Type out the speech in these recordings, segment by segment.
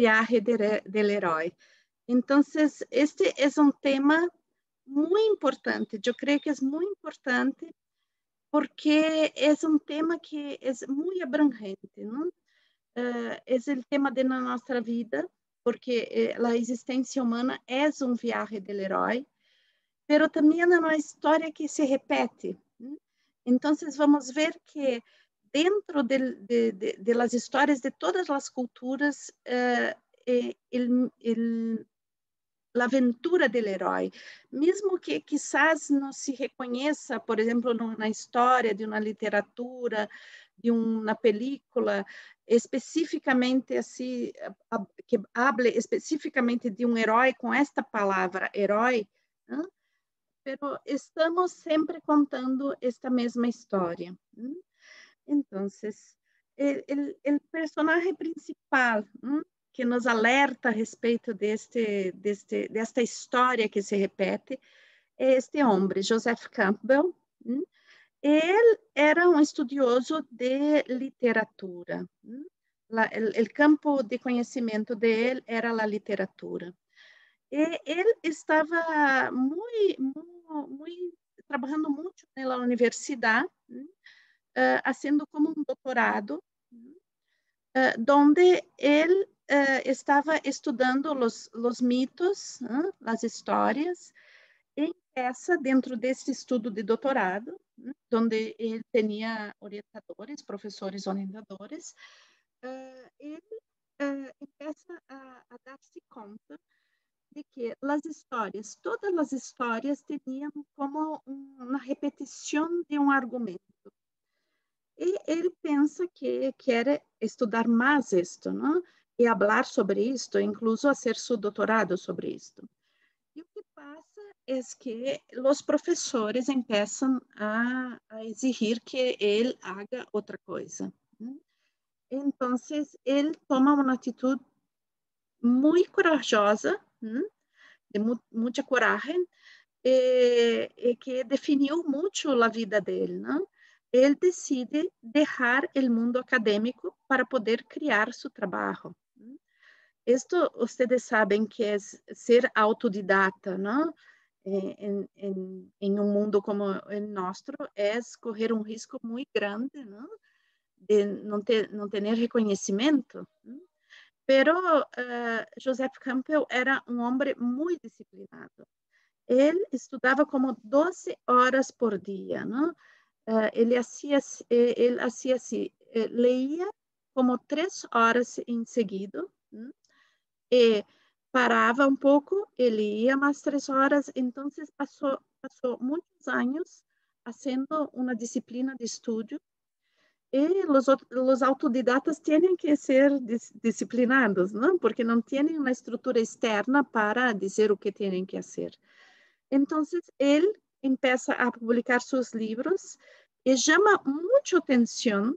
viaje del héroe. Entonces, este es un tema muy importante. Yo creo que es muy importante porque es un tema que es muy abrangente, ¿no? Es el tema de nuestra vida, porque la existencia humana es un viaje del héroe, pero también es una historia que se repite, ¿no? Entonces, vamos a ver que dentro de las historias de todas las culturas, la aventura del herói, mesmo que quizás não se reconheça, por exemplo, na história de uma literatura, de uma película, especificamente assim, que hable especificamente de um herói com esta palavra, herói, né? Pero estamos sempre contando esta mesma história. Né? Então, o personagem principal, né, que nos alerta a respeito desta história que se repete, é este homem, Joseph Campbell. Né? Ele era um estudioso de literatura. Né? O campo de conhecimento dele era a literatura. E ele estava trabalhando muito na universidade, né? Haciendo como un doctorado, donde él estaba estudiando los mitos, las historias, e empieza dentro desse estudo de doutorado, donde ele tinha orientadores, professores orientadores, ele empieza a dar-se conta de que as histórias, todas as histórias tinham como uma repetição de um argumento. E ele pensa que quer estudar mais isto, não? E falar sobre isto, incluso fazer seu doutorado sobre isto. E o que passa é que os professores começam a exigir que ele haga outra coisa. Então, ele toma uma atitude muito corajosa, de muita coragem, e que definiu muito a vida dele, não? Ele decide deixar o mundo acadêmico para poder criar seu trabalho. Isto, vocês sabem que é ser autodidata, não? Em um mundo como o nosso, é correr um risco muito grande, não? De não ter reconhecimento. Pero Joseph Campbell era um homem muito disciplinado. Ele estudava como 12 horas por dia, não? Ele hacía assim, leía como 3 horas em seguida, e parava um pouco, ele ia mais 3 horas, então passou muitos anos fazendo uma disciplina de estudo, e os autodidatas têm que ser disciplinados, não? Porque não têm uma estrutura externa para dizer o que têm que fazer. Então, ele começa a publicar seus livros e chama muita atenção,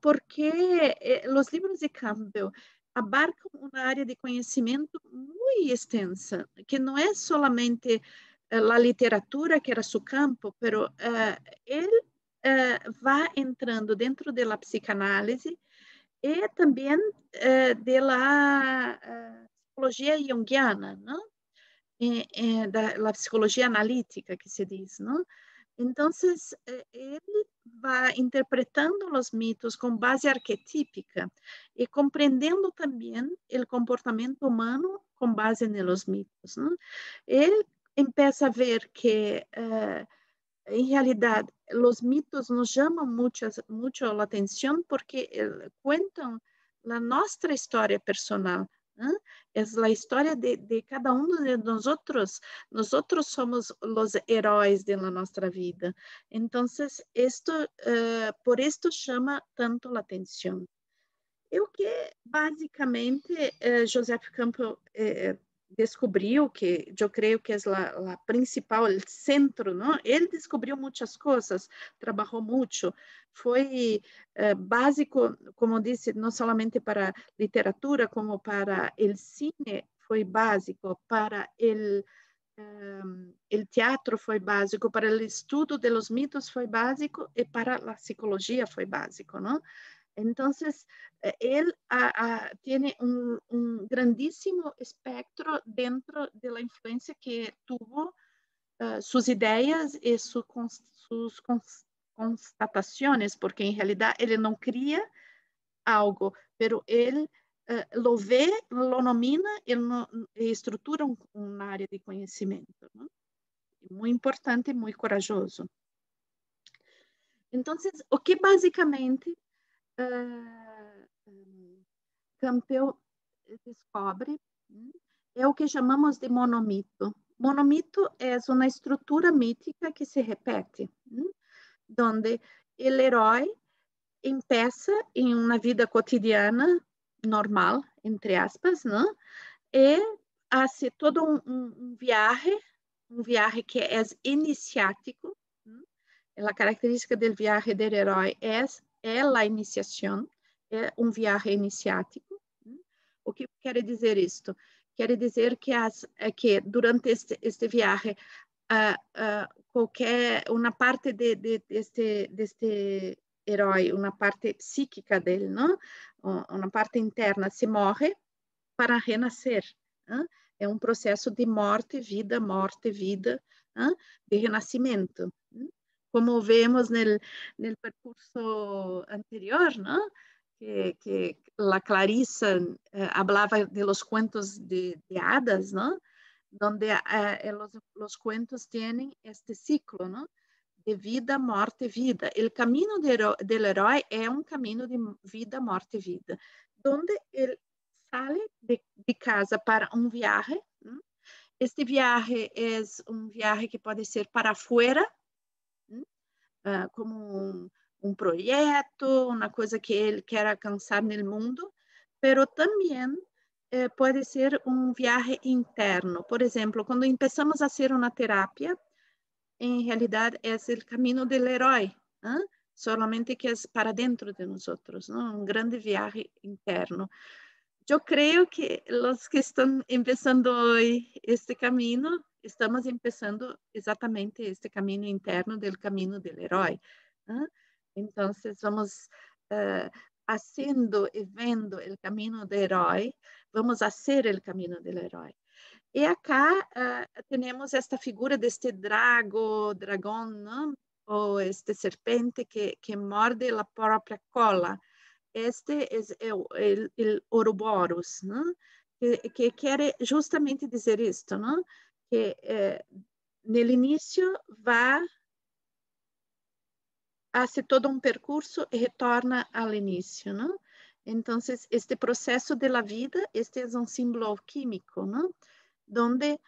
porque os livros de Campbell abarcam uma área de conhecimento muito extensa, que não é solamente a literatura, que era seu campo, mas ele vai entrando dentro da psicanálise e também da psicologia junguiana, não? Da psicologia analítica, que se diz, não? Então, ele vai interpretando os mitos com base arquetípica e compreendendo também o comportamento humano com base nos mitos, não? Ele começa a ver que, em realidade, os mitos nos chamam muito a atenção porque contam a nossa história personal. É a história de cada um de nós. Nós somos os heróis da nossa vida. Então, por isto chama tanto a atenção. E o que, basicamente, Joseph Campbell descobriu, que eu creio que é a principal, o centro, não? Ele descobriu muitas coisas, trabalhou muito, foi básico, como disse, não somente para literatura, como para o cine, foi básico, para o teatro foi básico, para o estudo dos mitos foi básico, e para a psicologia foi básico, não? Entonces, él tiene un grandísimo espectro dentro de la influencia que tuvo sus ideas y sus constataciones, porque en realidad él no cría algo, pero él lo ve, lo nomina e estrutura um área de conhecimento, né? Muito importante e muito corajoso. Então, o que basicamente Campbell descobre é o que chamamos de monomito. Monomito é uma estrutura mítica que se repete, onde o herói empieza em uma vida cotidiana normal, entre aspas, né? E hace todo um viaje que é iniciático. A característica do viaje do herói é a iniciação, é um viaje iniciático. O que quer dizer isto? Quer dizer que durante este viaje, qualquer uma parte deste herói, uma parte psíquica dele, não? Uma parte interna se morre para renascer. Não? É um processo de morte, vida, não? De renascimento. Não? Como vemos no percurso anterior, não? Que a Clarissa falava de los cuentos de hadas, ¿no? Donde los cuentos tienen este ciclo, ¿no? De vida, morte, vida. El camino del héroe es un camino de vida, morte, vida, donde él sale de casa para un viaje. ¿No? Este viaje es un viaje que puede ser para afuera, como um projeto, uma coisa que ele quer alcançar no mundo, pero também pode ser um viaje interno. Por exemplo, quando começamos a fazer uma terapia, em realidade é o caminho do herói, solamente que é para dentro de nós, um grande viaje interno. Eu creio que os que estão começando hoje este caminho, estamos começando exatamente este caminho interno do caminho do herói. Então, vamos fazendo e vendo o caminho do herói, vamos fazer o caminho do herói. E acá temos esta figura deste dragão, não? Ou este serpente que morde a própria cola. Este é o Ouroboros, não? Que quer justamente dizer isto, não? Que no início vai hace todo um percurso e retorna ao início, não? Então, este processo de la vida, este é um símbolo alquímico, não? Donde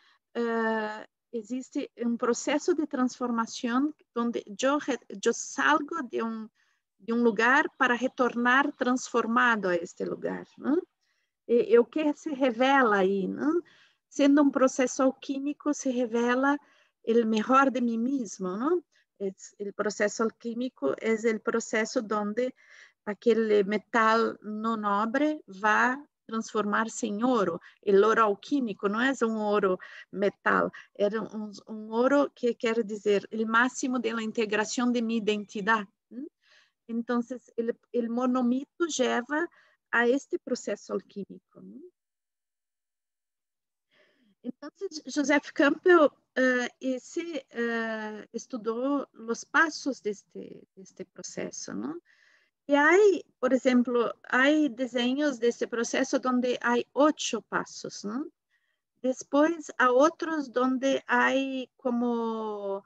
existe um processo de transformação, onde eu salgo de um lugar para retornar transformado a este lugar, não? E o que se revela aí, não? Sendo um processo alquímico, se revela o melhor de mim mesmo, não? O processo alquímico é o processo onde aquele metal não nobre vai transformar-se em ouro. O ouro alquímico não é um ouro metal, é um ouro que quer dizer o máximo da integração de minha identidade. Então, o monomito leva a este processo alquímico. Então, Joseph Campbell estudou os passos deste processo, não? E há, por exemplo, há desenhos deste processo onde há 8 passos, não? Depois, há outros onde há como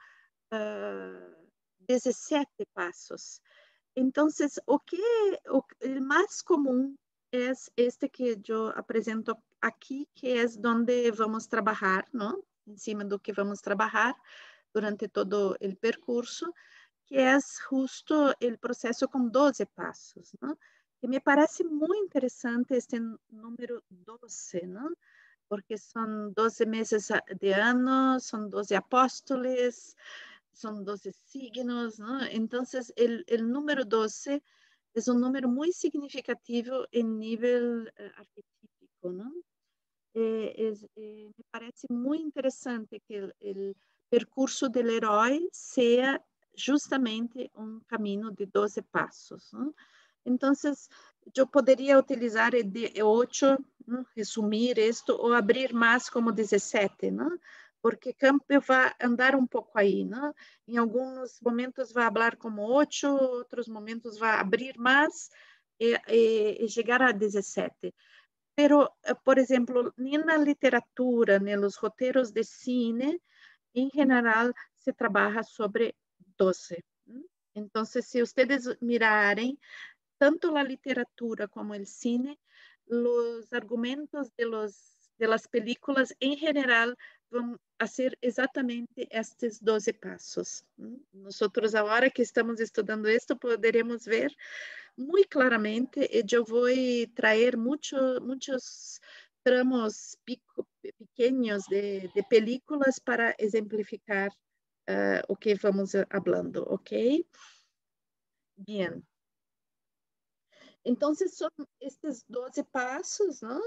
17 passos. Então, o mais comum é este que eu apresento aqui, que é onde vamos trabalhar, não? Em cima do que vamos trabalhar durante todo o percurso, que é justo o processo com 12 passos, não? E me parece muito interessante este número 12, não? Porque são 12 meses de ano, são 12 apóstolos, são 12 signos, ¿no? Então, o número 12 é um número muito significativo em nível arquetípico, não? Me parece muito interessante que o percurso do herói seja justamente um caminho de 12 passos, não? Entonces, eu poderia utilizar o 8, ¿no? Resumir isto, ou abrir mais como 17, ¿no? Porque Campbell vai andar um pouco aí, ¿no? Em alguns momentos vai falar como 8, outros momentos vai abrir mais e chegar a 17. Pero, por exemplo, na literatura, nos roteiros de cine, em geral, se trabalha sobre 12. Então, se vocês mirarem, tanto a literatura como o cine, os argumentos de las películas, em geral, vão a ser exatamente estes 12 passos. Nós, agora que estamos estudando isto, poderemos ver muito claramente, e eu vou trazer muitos tramos pequenos de películas para exemplificar o que vamos falando, ok? Bien. Então, são estes 12 passos, ¿no?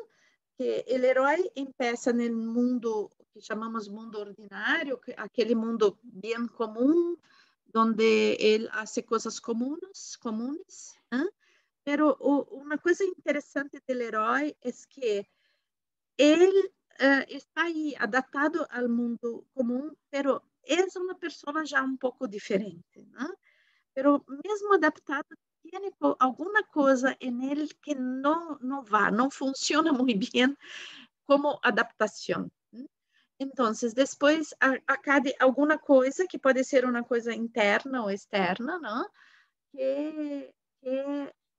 Que o herói começa no mundo que chamamos mundo ordinário, aquele mundo bem comum, onde ele faz coisas comuns, ¿eh? Pero uma coisa interessante do herói é que ele está aí adaptado ao mundo comum, pero é uma pessoa já um pouco diferente, né? Pero mesmo adaptado, tem alguma coisa em ele que não funciona muito bem como adaptação. Então, depois, acaba alguma coisa que pode ser uma coisa interna ou externa, não? Que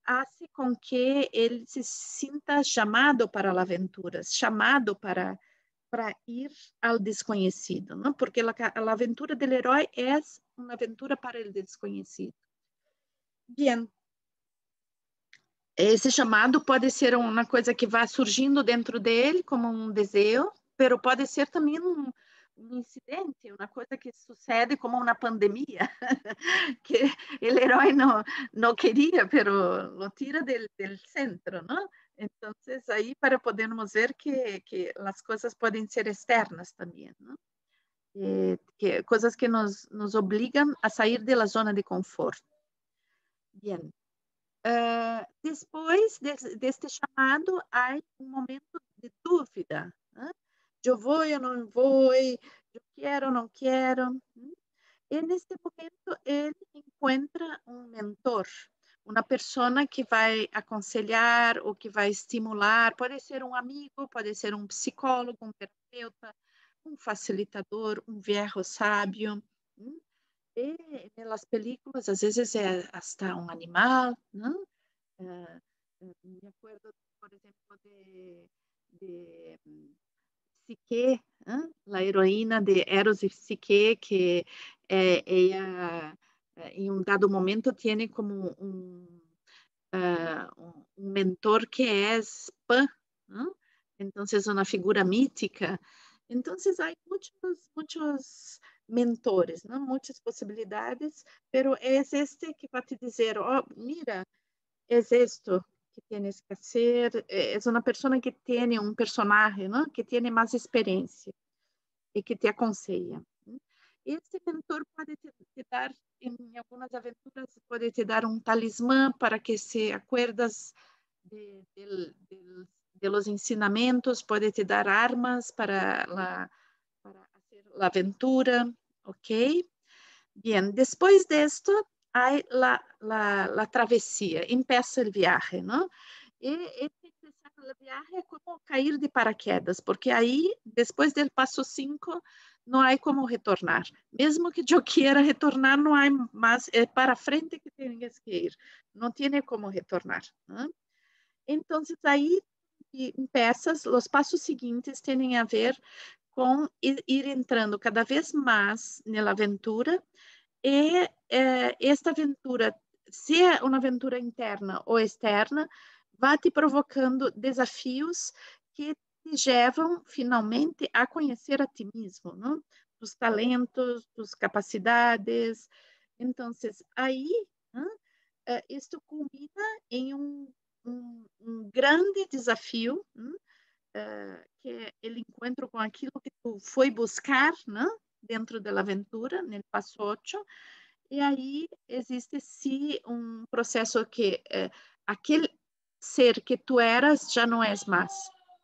hace com que ele se sinta chamado para a aventura, chamado para ir ao desconhecido, não? Porque a aventura do herói é uma aventura para o desconhecido. Bien. Esse chamado pode ser uma coisa que vai surgindo dentro dele como um desejo, pero pode ser também um incidente, uma coisa que sucede como uma pandemia, que o herói não queria, pero lo tira del centro, ¿no? Então, aí para podermos ver que as coisas podem ser externas também, ¿no? Coisas que nos obrigam a sair da zona de conforto. Bien. Depois deste chamado, há um momento de dúvida. Né? Eu vou, eu não vou, eu quero, não quero. E neste momento, ele encontra um mentor, uma pessoa que vai aconselhar ou que vai estimular. Pode ser um amigo, pode ser um psicólogo, um terapeuta, um facilitador, um viejo sábio. E nas películas, às vezes, é hasta um animal, não? Me acuerdo, por ejemplo, de Psique, la heroína de Eros y Psique, que ella en un dado momento tiene como un mentor que es Pan, ¿no? Entonces una figura mítica. Entonces hay muchos mentores, ¿no? Muchas posibilidades, pero es este que va a te dizer, oh, mira, es esto que tienes que hacer, es una persona que tiene un personaje, ¿no? Que tiene más experiencia y que te aconsella. Este mentor pode te dar, em algumas aventuras, pode te dar um talismã para que se acuerdas de los ensinamentos, pode te dar armas para fazer a aventura, ok? Bien, depois disto, há a travessia, empieza o viaje, não? E empezar o viaje é como cair de paraquedas, porque aí, depois do passo 5, não há como retornar. Mesmo que eu queira retornar, não há mais, é para frente que tens que ir, não tem como retornar. Não? Então, aí empiezas, os passos seguintes têm a ver com ir entrando cada vez mais na aventura e esta aventura, se é uma aventura interna ou externa, vai te provocando desafios que te levam finalmente a conhecer a ti mesmo, não? Tus talentos, tus capacidades. Então, aí, isto culmina em um grande desafio, que é o encontro com aquilo que tu foi buscar, né? Dentro da aventura, no passo 8, E aí existe sim um processo que aquele ser que tu eras já não és mais.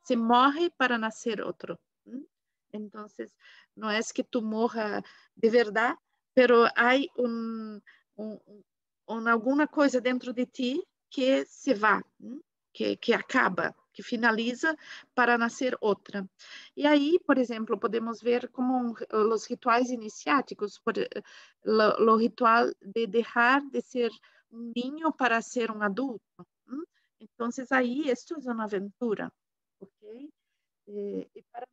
Se morre para nascer outro. Então, não é que tu morra de verdade, pero há um, alguma coisa dentro de ti que se vá, que acaba, que finaliza para nascer outra. E aí, por exemplo, podemos ver como os rituais iniciáticos, o ritual de deixar de ser um ninho para ser um adulto. Então, aí, isto é uma aventura, ok? E para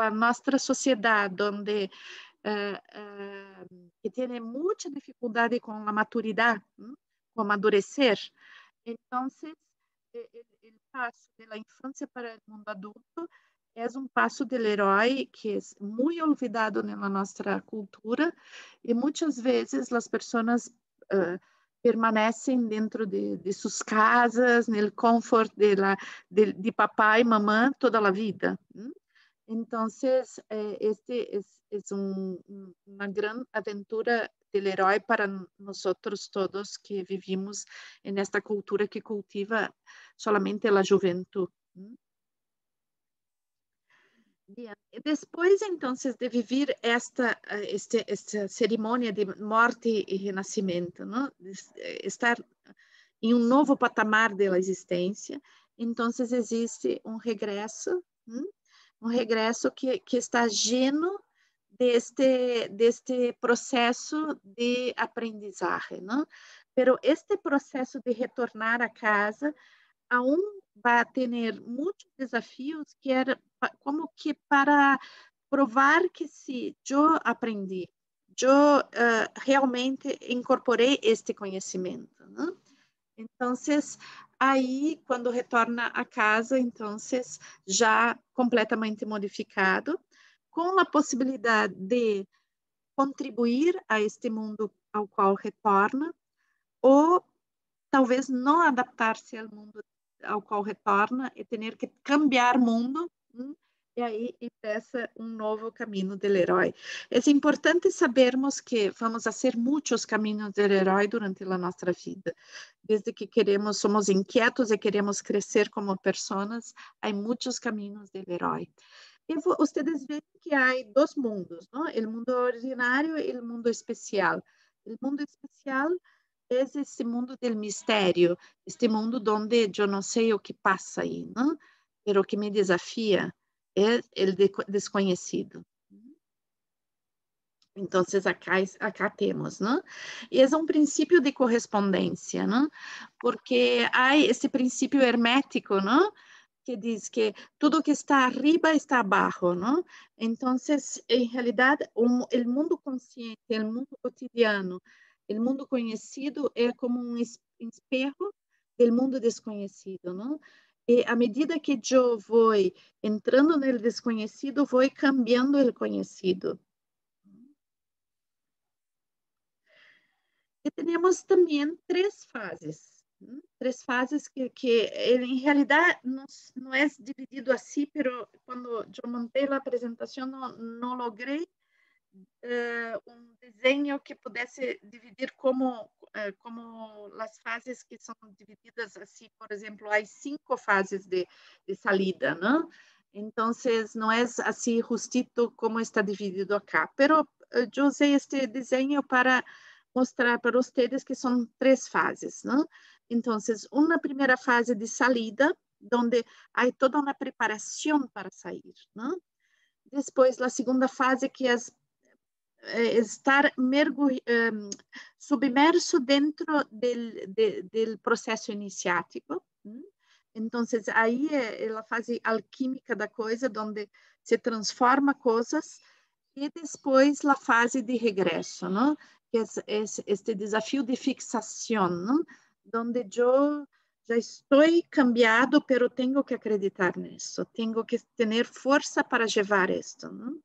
a nossa sociedade, onde que tem muita dificuldade com a maturidade, com amadurecer, então, o passo da infância para o mundo adulto é um passo do herói que é muito olvidado na nossa cultura e muitas vezes as pessoas permanecem dentro de suas casas, no conforto de papai e mamãe toda a vida. Então, este é uma grande aventura do herói para nós todos que vivimos nesta cultura que cultiva solamente a juventude. Bien. Depois, então, de viver esta cerimônia de morte e renascimento, não? Estar em um novo patamar da existência, então existe um regresso, que está lleno deste processo de aprendizagem, não? Pero este processo de retornar a casa aún vai ter muitos desafios que era como que para provar que se eu aprendi, eu realmente incorporei este conhecimento, né? Então, aí, quando retorna a casa, então, já completamente modificado, com a possibilidade de contribuir a este mundo ao qual retorna, ou talvez não adaptar-se ao mundo ao qual retorna e ter que cambiar mundo, e aí empieza um novo caminho do herói. É importante sabermos que vamos fazer muitos caminhos do herói durante a nossa vida. Desde que somos inquietos e queremos crescer como pessoas, há muitos caminhos do herói. E vocês veem que há dois mundos, não? O mundo ordinário e o mundo especial. O mundo especial é esse mundo do mistério, este mundo onde eu não sei o que passa aí, não? Mas o que me desafia é o desconhecido. Então, acá temos, não? E é um princípio de correspondência, não? Porque há esse princípio hermético, não? Que diz que tudo que está arriba está abaixo, não? Então, em realidade, o mundo consciente, o mundo cotidiano, o mundo conhecido é como um espejo do mundo desconhecido, não? E à medida que eu vou entrando no desconhecido, vou cambiando o conhecido. E temos também três fases que em realidade não é dividido assim, mas quando eu montei a apresentação não logrei um desenho que pudesse dividir como as fases que são divididas assim, por exemplo, há 5 fases de salida, não? Então, não é assim justito como está dividido acá, pero eu usei este desenho para mostrar para vocês que são 3 fases, não? Então, uma primeira fase de salida, onde há toda uma preparação para sair, não? Depois, a segunda fase, que é estar submerso dentro del processo iniciático. Então, aí é a fase alquímica da coisa, onde se transforma coisas, e depois a fase de regresso, não? Que é este desafio de fixação, não? Onde eu já estou cambiado, pero tenho que acreditar nisso, tenho que ter força para levar isto, não?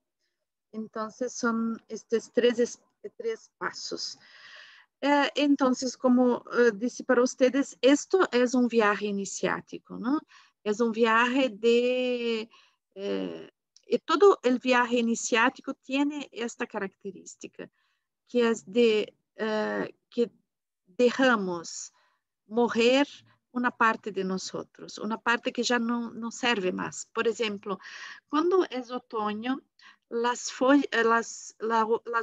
Então, são estes três passos. Então, como disse para vocês, isto é um viaje iniciático, não? É um viaje e todo o viaje iniciático tem esta característica, que é de que dejamos morrer uma parte de nós, uma parte que já não serve mais. Por exemplo, quando é outono, las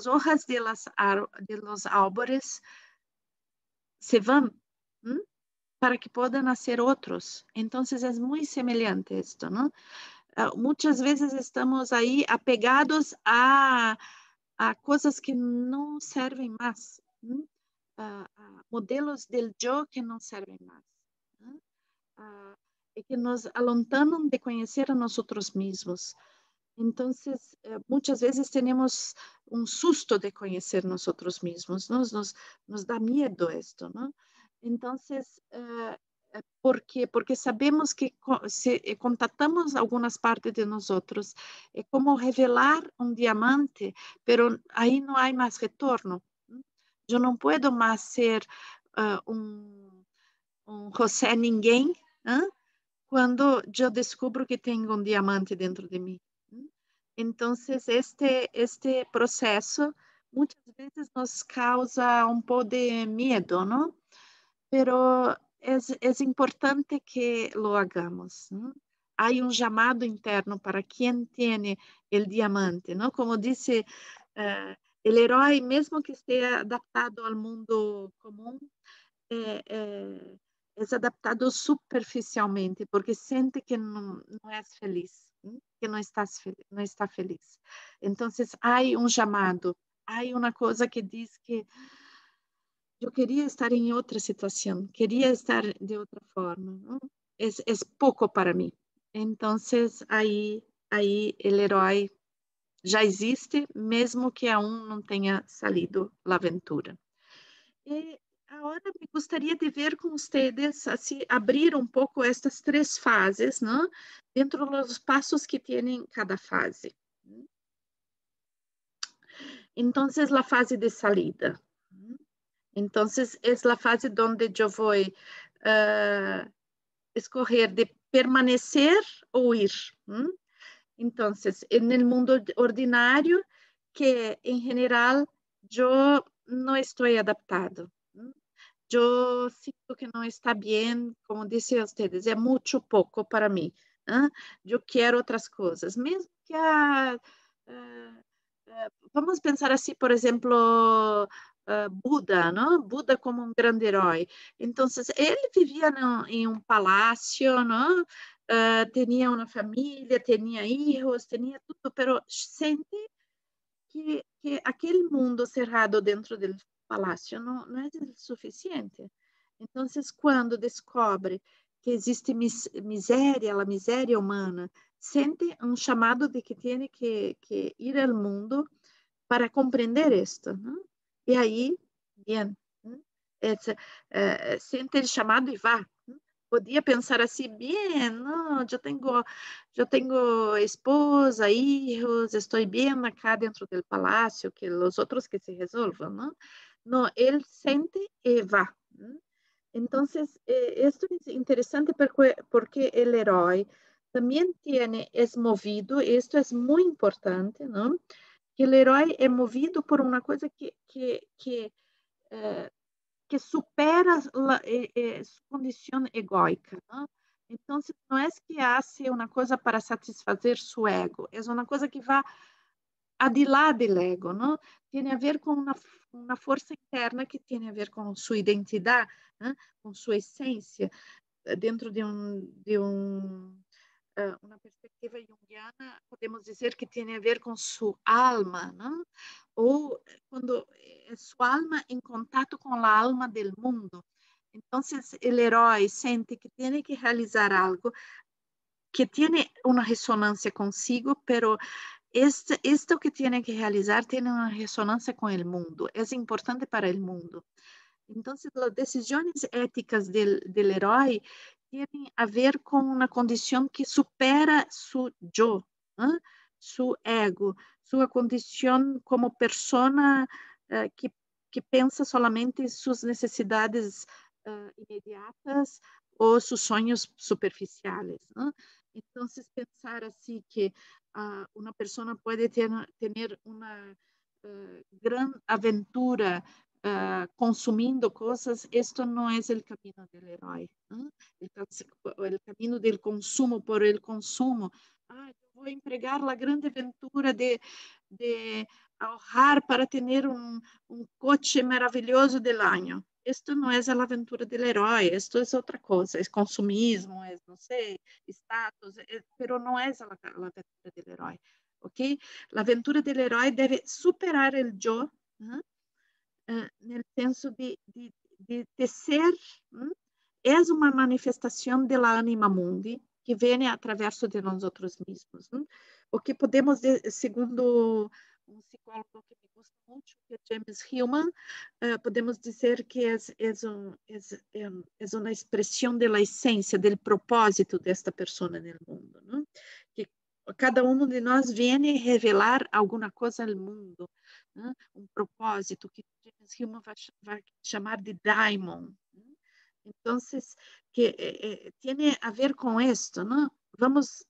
hojas de los árboles se vão, para que puedan nascer outros. Então, é muito semelhante isto, não? Muitas vezes estamos aí apegados a coisas que não servem mais, a modelos del yo que não servem mais, e que nos alontanam de conhecer a nós mesmos. Então, muitas vezes temos um susto de conhecer nós mesmos, nos dá medo isto, não? Então, por quê? Porque sabemos que se contatamos algumas partes de nós, é como revelar um diamante, pero aí não há mais retorno. Eu não posso mais ser um José ninguém, quando eu descubro que tenho um diamante dentro de mim. Então, este processo muitas vezes nos causa um pouco de medo, não? Pero é importante que lo hagamos, ¿no? Há um chamado interno para quem tem o diamante, não? Como disse o herói, mesmo que esteja adaptado ao mundo comum, é adaptado superficialmente, porque sente que não é feliz, que não está feliz. Então, há um chamado, há uma coisa que diz que eu queria estar em outra situação, queria estar de outra forma, não? É pouco para mim. Então, aí o herói já existe, mesmo que aún não tenha salido a aventura. E agora me gostaria de ver com vocês, assim, abrir um pouco estas três fases, não? Dentro dos passos que tem cada fase. Então, a fase de salida. Então, é a fase onde eu vou escolher de permanecer ou ir. Então, no mundo ordinário, que em geral eu não estou adaptado. Eu sinto que não está bem, como disse a vocês, é muito pouco para mim. Eu quero outras coisas, mesmo que vamos pensar assim, por exemplo, Buda, não? Buda como um grande herói. Então, ele vivia em um palácio, não? Tinha uma família, tinha filhos, tinha tudo, mas sente que aquele mundo cerrado dentro do palácio não é suficiente. Então, quando descobre que existe miséria, a miséria humana, sente um chamado de que tem que ir ao mundo para compreender isto, não? E aí, bem, sente o chamado e vá. Podia pensar assim, bem, não, eu tenho esposa, filhos, estou bem acá dentro do palácio, que os outros que se resolvam, não? Não, ele sente e vá. Então, isto é interessante porque o herói também é movido, e isto é muito importante, não? Que o herói é movido por uma coisa que supera sua condição egoica, não? Então, não é que hace uma coisa para satisfazer seu ego, é uma coisa que vai adilá do ego, não? Tem a ver com uma força interna que tem a ver com sua identidade, não? Com sua essência, dentro de uma perspectiva junguiana, podemos dizer que tem a ver com sua alma, não? Ou quando é sua alma em contato com a alma do mundo. Então, o herói sente que tem que realizar algo que tem uma ressonância consigo, pero esto que tem que realizar tem uma ressonância com o mundo, é importante para o mundo. Então, as decisões éticas do herói têm a ver com uma condição que supera seu eu, seu ego, sua condição como persona que pensa solamente em suas necessidades imediatas ou seus sonhos superficiais. Então, pensar assim que uma pessoa pode ter uma grande aventura consumindo coisas, isto não é o caminho do herói. O caminho do consumo por el consumo. Eu vou empregar a grande aventura de ahorrar para ter coche maravilhoso do ano. Isto não é a aventura do herói, isto é outra coisa, é consumismo, é, não sei, status, mas não é a aventura do herói, ok? A aventura do herói deve superar o eu, no senso de ser, é uma manifestação da anima mundi que vem através de nós mesmos. O que podemos, segundo um psicólogo que me gusta muito, que é James Hillman, podemos dizer que é uma expressão da essência, do propósito desta pessoa no mundo. Que cada um de nós vem revelar alguma coisa ao mundo, um propósito que James Hillman vai chamar de daimon. Então, que tem a ver com isto, não?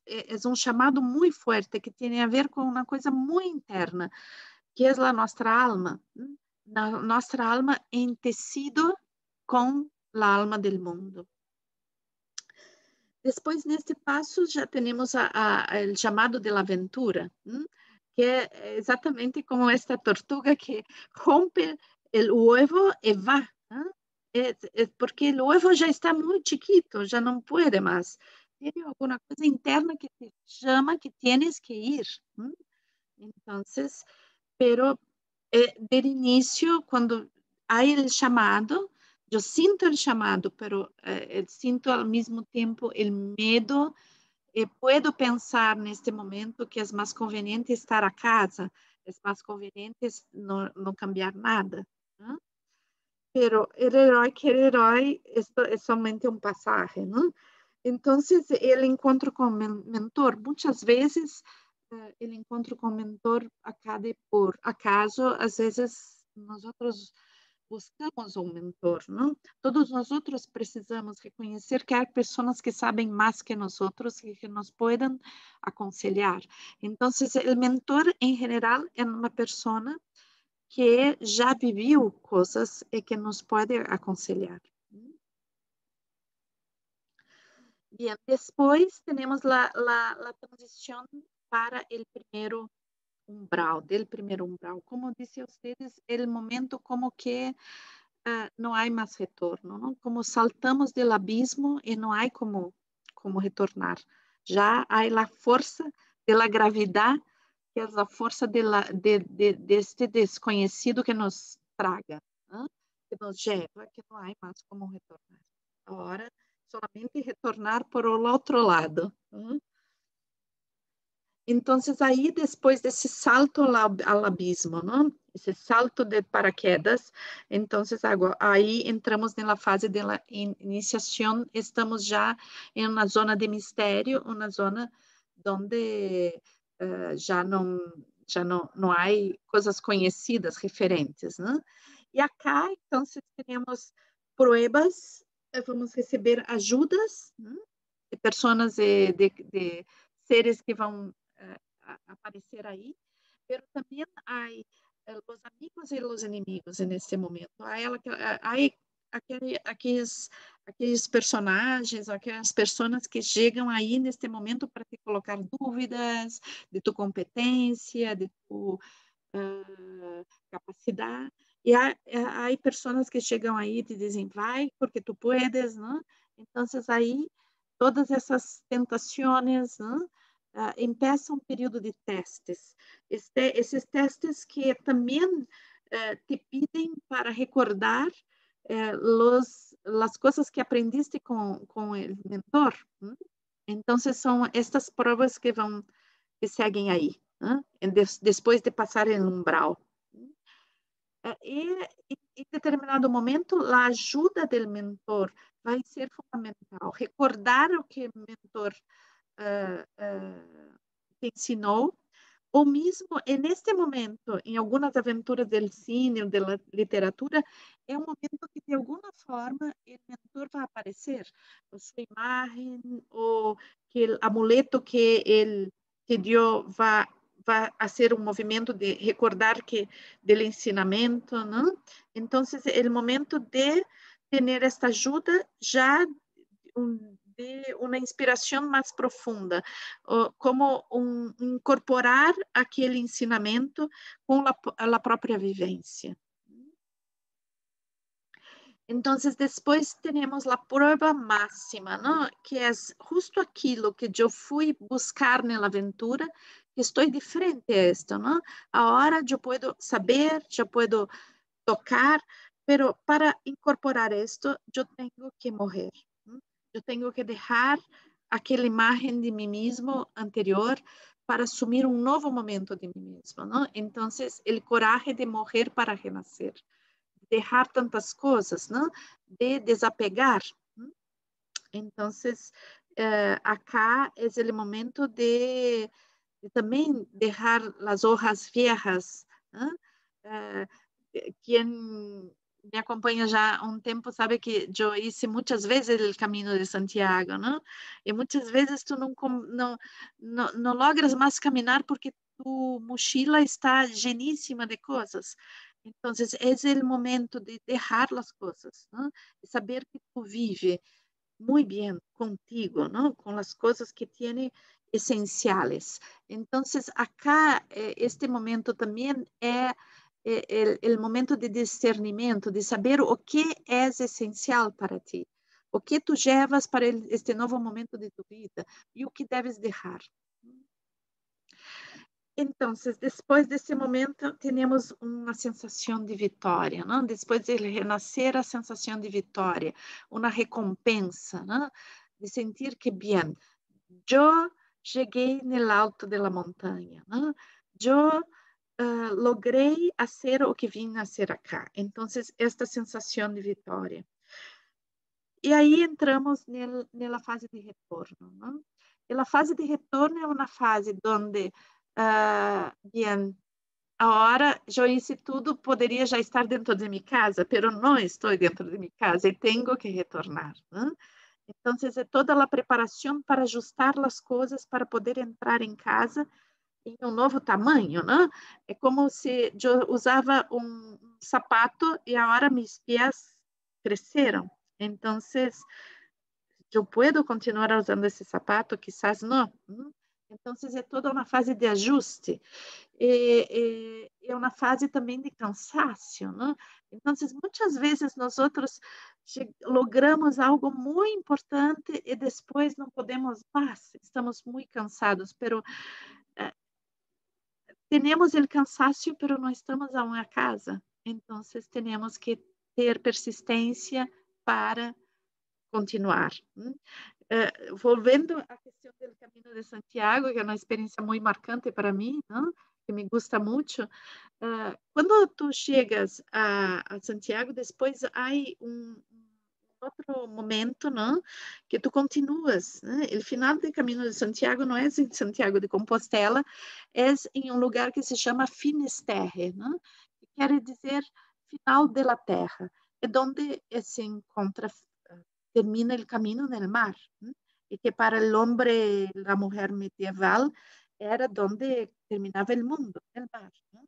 É um chamado muito forte que tem a ver com uma coisa muito interna, que é a nossa alma. Nossa alma em tecido com a alma do mundo. Depois, neste passo, já temos o chamado de aventura, que é exatamente como esta tortuga que rompe o ovo e vai. Porque o ovo já está muito chiquito, já não pode mais. Tem alguma coisa interna que te chama que tienes que ir. Então, pero desde início, quando há o chamado, eu sinto o chamado, pero sinto ao mesmo tempo o medo e posso pensar neste momento que é mais conveniente estar a casa, é mais conveniente não cambiar nada. Pero el herói que el herói, esto es somente un pasaje, ¿no? Entonces, el encuentro con mentor, muchas veces el encuentro con mentor acabe por acaso, às vezes nosotros buscamos um mentor, não? Todos nós precisamos reconhecer que há pessoas que sabem mais que nós e que nos podem aconselhar. Então, o mentor, em geral, é uma pessoa que já viveu coisas e que nos pode aconselhar. Bien, depois temos a transição para o primeiro umbral, Como disse a vocês, o momento como que não há mais retorno, não? Como saltamos do abismo e não há como retornar. Já há a força da gravidade, que é a força deste desconhecido que nos traga, que nos leva, que não há mais como retornar. Agora, solamente retornar por o outro lado. Então, aí, depois desse salto ao abismo, não? Esse salto de paraquedas, então, aí entramos na fase da iniciação, estamos já em uma zona de mistério, uma zona onde já não há coisas conhecidas, referentes, né? E acá, então, temos provas, vamos receber ajudas, né? De pessoas, de seres que vão aparecer aí, mas também há os amigos e os inimigos nesse momento. Há aqueles personagens, aquelas pessoas que chegam aí neste momento para te colocar dúvidas de tua competência, de tua capacidade. E há pessoas que chegam aí e te dizem, vai, porque tu puedes, não? Então, aí, todas essas tentações, não? Empieza um período de testes. Esses testes que também te pedem para recordar as coisas que aprendiste com o mentor. Então, são estas provas que seguem aí, depois de passar o umbral. E em determinado momento, a ajuda do mentor vai ser fundamental. Recordar o que o mentor te ensinou, ou mesmo neste momento, em algumas aventuras do cine ou da literatura, é um momento que de alguma forma o mentor vai aparecer, a sua imagem, ou que o amuleto que ele te deu vai vai a ser um movimento de recordar que do ensinamento, não? Então, é o momento de ter esta ajuda já de uma inspiração mais profunda, como incorporar aquele ensinamento com a própria vivência. Então, depois temos a prova máxima, não? Que é justo aquilo que eu fui buscar na aventura, que estou diferente a esto, não? Agora eu posso saber, eu posso tocar, pero para incorporar esto, eu tenho que morrer. ¿No? Eu tenho que deixar aquela imagem de mim mesmo anterior para assumir um novo momento de mim mesmo, não? Então, o coragem de morrer para renascer. Deixar tantas coisas, não? De desapegar. Não? Então, acá é o momento de também deixar as hojas viejas. Quem me acompanha já há um tempo sabe que eu hice muitas vezes o caminho de Santiago, não? E muitas vezes tu não logras mais caminhar porque tu mochila está lleníssima de coisas. Então, é o momento de deixar as coisas, não? De saber que tu vive muito bem contigo, não? Com as coisas que tem essenciais. Então, acá, este momento também é o momento de discernimento, de saber o que é essencial para ti, o que tu levas para este novo momento de tu vida e o que deves deixar. Então, depois desse momento, temos uma sensação de vitória, não? Depois de renascer, a sensação de vitória, uma recompensa, não? De sentir que, bem, eu cheguei no alto da montanha, não? Eu logrei fazer o que vim a ser acá. Então, esta sensação de vitória. E aí entramos na fase de retorno, não? E a fase de retorno é uma fase onde bem, agora eu hice tudo, poderia já estar dentro de minha casa, pero não estou dentro de minha casa e tenho que retornar. Né? Então, é toda a preparação para ajustar as coisas para poder entrar em casa em um novo tamanho, né? É como se eu usava um sapato e agora meus pés cresceram. Então, eu posso continuar usando esse sapato? Quizás não. Então, é toda uma fase de ajuste. É uma fase também de cansaço, né? Então, muitas vezes nós outros logramos algo muito importante e depois não podemos mais, estamos muito cansados, pero temos o cansaço, pero não estamos a uma casa, então temos que ter persistência para continuar. Volvendo à questão do Caminho de Santiago, que é uma experiência muito marcante para mim, não? Que me gusta muito. Quando tu chegas a Santiago, depois há outro momento, não? Que tu continuas. Né? O final do Caminho de Santiago não é em Santiago de Compostela, é em um lugar que se chama Finisterre, não? Que quer dizer final da terra. É onde se encontra termina o caminho no mar, ¿no? E que para o homem, a mulher medieval, era onde terminava o mundo, o mar. ¿No?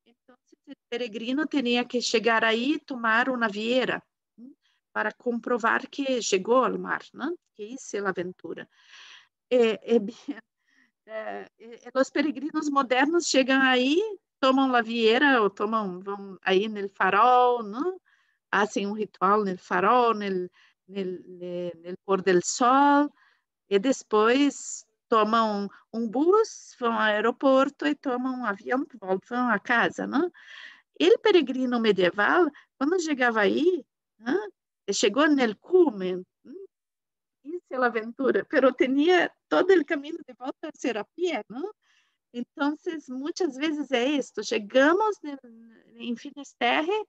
Então, o peregrino tinha que chegar aí, tomar uma vieira, ¿no? Para comprovar que chegou ao mar, ¿no? Que isso é a aventura. Os peregrinos modernos chegam aí, tomam a vieira, ou vão aí no farol, ¿no? Fazem um ritual no farol, no pôr do sol, e depois tomam um bus, vão ao aeroporto e tomam um avião e voltam a casa, não? O peregrino medieval, quando chegava aí, chegou no cume, isso é a aventura, pero tinha todo o caminho de volta a ser a pé, não? Então, muitas vezes é isto, chegamos em Finisterre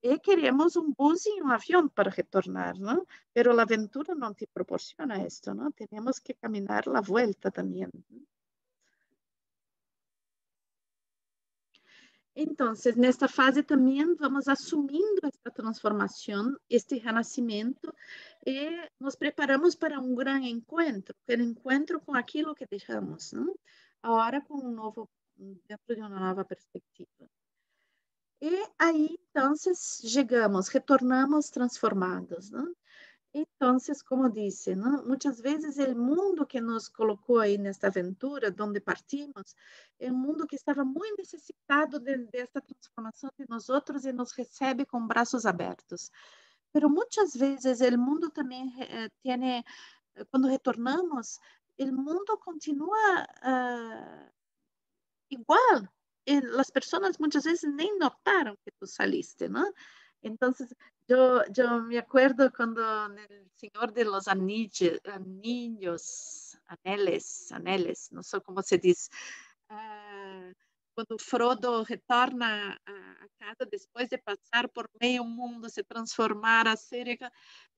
e queremos um bus e um avião para retornar, não? Pero a aventura não te proporciona isto, não? Temos que caminhar a volta também. Então, nesta fase também vamos assumindo esta transformação, este renascimento, e nos preparamos para um grande encontro, o encontro com aquilo que deixamos, não? Agora com um novo dentro de uma nova perspectiva. E aí, então, chegamos, retornamos transformados, né? Então, como disse, né? Muitas vezes o mundo que nos colocou aí nesta aventura, onde partimos, é um mundo que estava muito necessitado dessa transformação de nós outros e nos recebe com braços abertos. Mas muitas vezes o mundo também tem, quando retornamos, o mundo continua igual. As pessoas muitas vezes nem notaram que tu saliste, ¿no? Entonces, yo me acuerdo cuando el Señor de los Aneles, no sé cómo se dice, quando Frodo retorna a casa depois de passar por meio mundo, se transformar, a ser,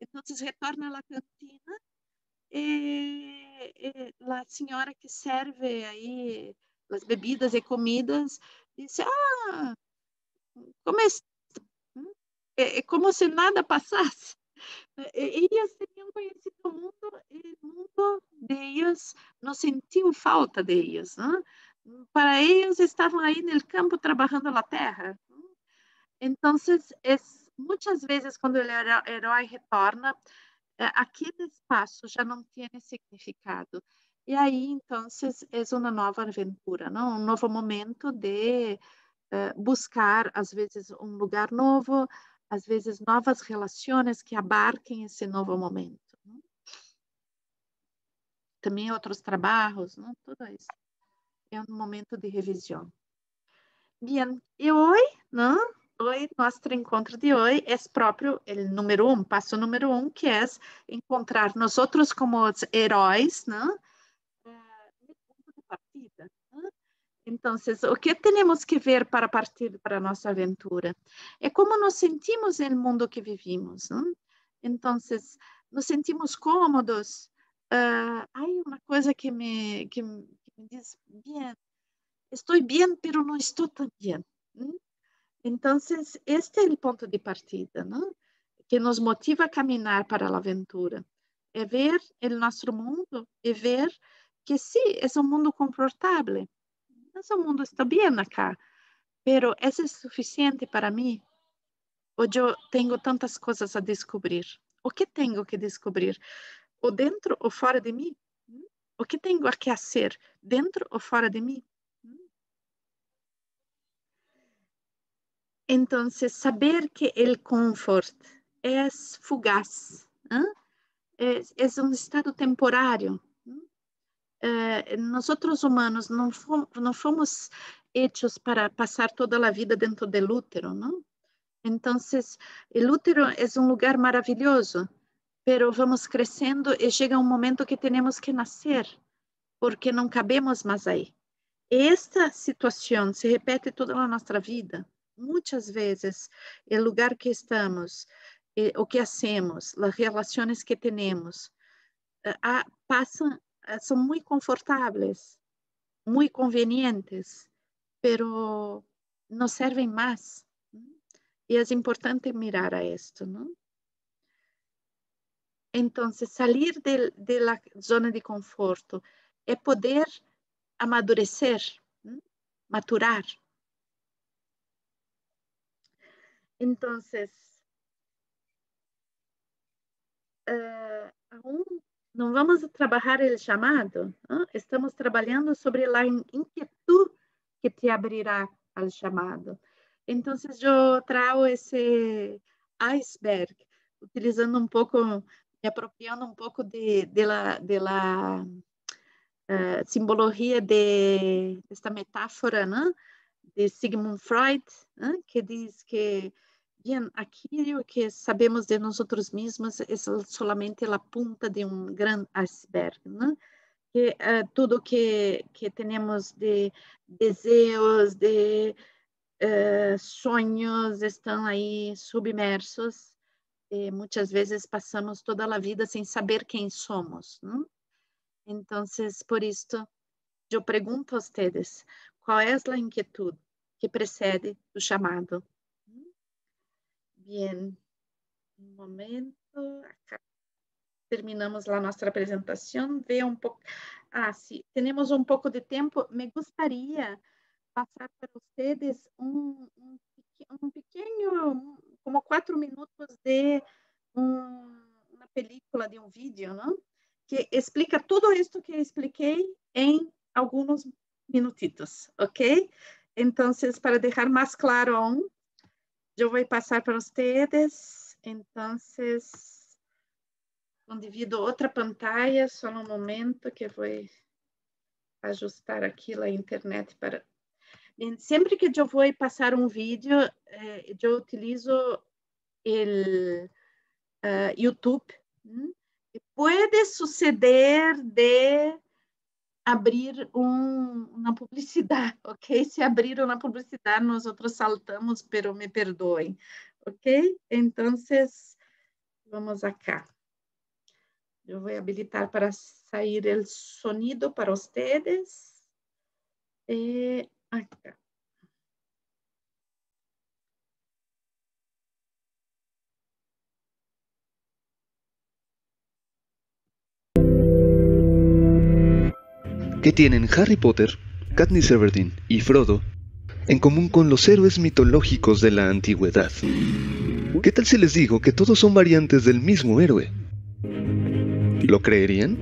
então retorna à cantina e a senhora que serve aí as bebidas e comidas disse, como é como se nada passasse. Eles tinham conhecido o mundo e o mundo deles não sentiu falta deles. Né? Para eles, estavam aí no campo trabalhando na terra. Então, muitas vezes, quando o herói retorna, aquele espaço já não tem significado. E aí, então, é uma nova aventura, não? Um novo momento de buscar, às vezes, um lugar novo, às vezes, novas relações que abarquem esse novo momento. Não? Também outros trabalhos, não? Tudo isso. É um momento de revisão. Bem, e hoje, não? Hoje, nosso encontro de hoje é próprio o número 1, passo número 1, que é encontrar nós outros como os heróis, não? No ponto de partida. Não? Então, o que temos que ver para partir para a nossa aventura? É como nos sentimos no mundo que vivimos. Não? Então, nos sentimos cômodos. Há uma coisa que me diz, bem, estou bem, mas não estou tão bem. Então, este é o ponto de partida, não? Que nos motiva a caminhar para a aventura. É ver o nosso mundo e ver que sim, é um mundo confortável. Esse mundo está bem acá, pero é suficiente para mim? Ou eu tenho tantas coisas a descobrir? O que tenho que descobrir? Ou dentro ou fora de mim? O que tenho a que fazer? Dentro ou fora de mim? Então, saber que o confort é fugaz, é um estado temporário. Nós outros humanos não fomos hechos para passar toda a vida dentro do útero, não? Então, o útero é um lugar maravilhoso, pero vamos crescendo e chega um momento que temos que nascer, porque não cabemos mais aí. Esta situação se repete toda a nossa vida. Muitas vezes, o lugar que estamos, o que hacemos, as relações que temos, passam, são muito confortáveis, muito convenientes, pero não servem mais. E é importante mirar a isto, não? Então, sair da zona de conforto é poder amadurecer, maturar. Então, aún não vamos trabalhar o chamado, estamos trabalhando sobre a inquietud que te abrirá ao chamado. Então, eu trago esse iceberg, utilizando pouco, me apropriando pouco de la simbologia desta metáfora, né, de Sigmund Freud, né, que diz que bien, aquilo que sabemos de nós mesmos é solamente a ponta de um grande iceberg, né? Que tudo que temos de desejos, de sonhos estão aí submersos e muitas vezes passamos toda a vida sem saber quem somos, né? Então, por isso, eu pergunto a vocês, qual é a inquietud que precede o chamado? Bien, um momento, acá terminamos a nossa apresentação, vê um pouco, sim, temos um pouco de tempo, me gostaria pasar para ustedes un pequeño, como 4 minutos de una película, de un vídeo, ¿no? Que explica todo esto que expliqué en algunos minutitos, ¿ok? Entonces, para dejar más claro aún, yo voy a pasar para ustedes. Entonces, divido outra pantalla, só um momento que vou ajustar aqui a internet para... Bem, sempre que eu vou passar um vídeo, eu utilizo o YouTube. Pode suceder de abrir uma publicidade, ok? Se abrir uma publicidade, nós outros saltamos, pero me perdoem, ok? Então, vamos acá. Eu vou habilitar para sair o sonido para vocês. Acá. ¿Qué tienen Harry Potter, Katniss Everdeen y Frodo en común con los héroes mitológicos de la antigüedad? ¿Qué tal si les digo que todos son variantes del mismo héroe? ¿Lo creerían?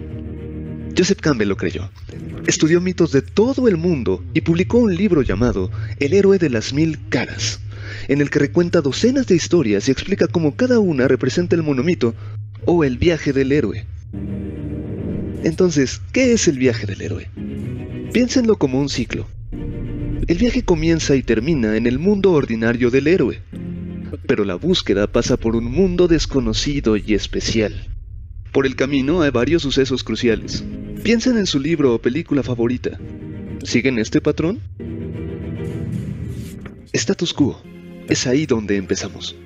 Joseph Campbell lo creyó. Estudió mitos de todo el mundo y publicó un libro llamado El héroe de las 1000 caras, en el que recuenta docenas de historias y explica cómo cada una representa el monomito o el viaje del héroe. Entonces, ¿qué es el viaje del héroe? Piénsenlo como un ciclo. El viaje comienza y termina en el mundo ordinario del héroe, pero la búsqueda pasa por un mundo desconocido y especial. Por el camino hay varios sucesos cruciales. Piensen en su libro o película favorita. ¿Siguen este patrón? Status quo. Es ahí donde empezamos.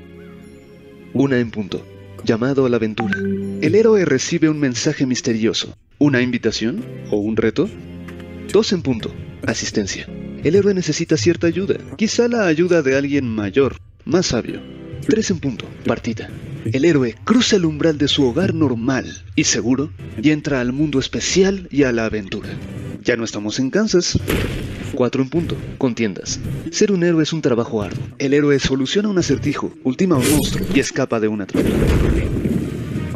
1 en punto. Llamado a la aventura. El héroe recibe un mensaje misterioso. ¿Una invitación o un reto? 2 en punto. Asistencia. El héroe necesita cierta ayuda. Quizá la ayuda de alguien mayor, más sabio. 3 en punto. Partida. El héroe cruza el umbral de su hogar normal y seguro y entra al mundo especial y a la aventura. Ya no estamos en Kansas. 4 en punto. Contiendas. Ser un héroe es un trabajo arduo. El héroe soluciona un acertijo, ultima a un monstruo y escapa de una trampa.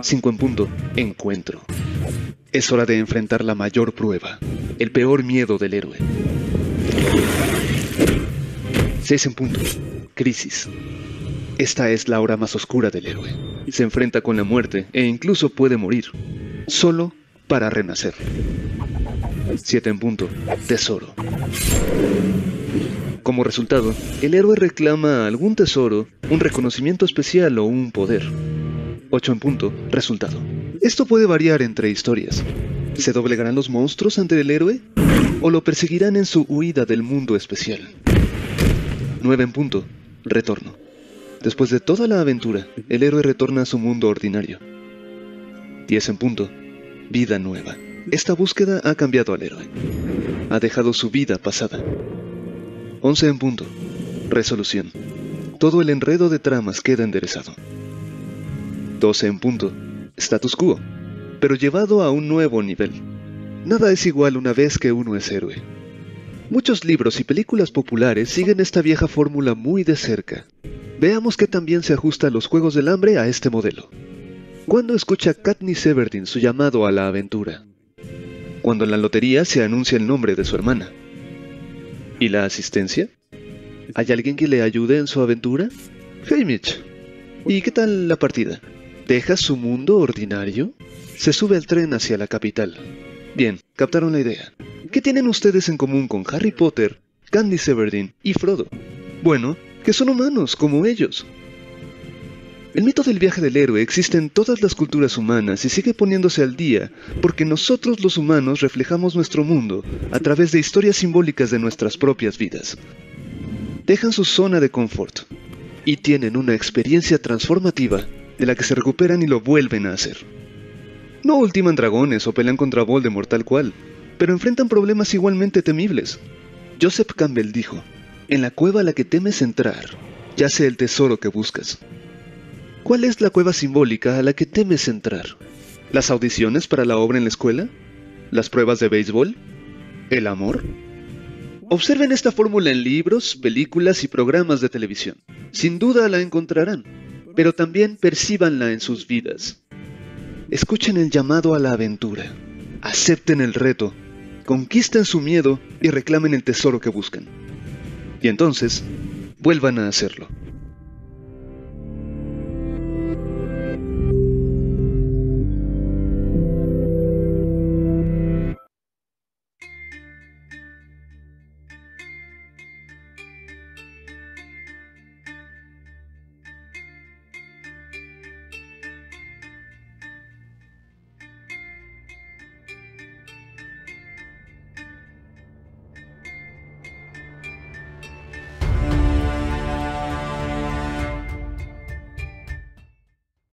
5 en punto. Encuentro. Es hora de enfrentar la mayor prueba, el peor miedo del héroe. 6 en punto. Crisis. Esta es la hora más oscura del héroe. Se enfrenta con la muerte e incluso puede morir, solo para renacer. 7 en punto. Tesoro. Como resultado, el héroe reclama algún tesoro, un reconocimiento especial o un poder. 8 en punto. Resultado. Esto puede variar entre historias. ¿Se doblegarán los monstruos ante el héroe? ¿O lo perseguirán en su huida del mundo especial? 9 en punto. Retorno. Después de toda la aventura, el héroe retorna a su mundo ordinario. 10 en punto. Vida nueva. Esta búsqueda ha cambiado al héroe. Ha dejado su vida pasada. 11 en punto. Resolución. Todo el enredo de tramas queda enderezado. 12 en punto. Status quo, pero llevado a un nuevo nivel. Nada es igual una vez que uno es héroe. Muchos libros y películas populares siguen esta vieja fórmula muy de cerca. Veamos que también se ajusta a los Juegos del Hambre a este modelo. ¿Cuándo escucha Katniss Everdeen su llamado a la aventura? Cuando en la lotería se anuncia el nombre de su hermana. ¿Y la asistencia? ¿Hay alguien que le ayude en su aventura? Hey Mitch, ¿y qué tal la partida? ¿Deja su mundo ordinario? Se sube al tren hacia la capital. Bien, captaron la idea. ¿Qué tienen ustedes en común con Harry Potter, Katniss Everdeen y Frodo? Bueno, que son humanos, como ellos. El mito del viaje del héroe existe en todas las culturas humanas y sigue poniéndose al día porque nosotros los humanos reflejamos nuestro mundo a través de historias simbólicas de nuestras propias vidas. Dejan su zona de confort y tienen una experiencia transformativa de la que se recuperan y lo vuelven a hacer. No ultiman dragones o pelean contra Voldemort tal cual, pero enfrentan problemas igualmente temibles. Joseph Campbell dijo: en la cueva a la que temes entrar, yace el tesoro que buscas. ¿Cuál es la cueva simbólica a la que temes entrar? ¿Las audiciones para la obra en la escuela? ¿Las pruebas de béisbol? ¿El amor? Observen esta fórmula en libros, películas y programas de televisión. Sin duda la encontrarán, pero también percíbanla en sus vidas. Escuchen el llamado a la aventura. Acepten el reto, conquisten su miedo y reclamen el tesoro que buscan. Y entonces, vuelvan a hacerlo.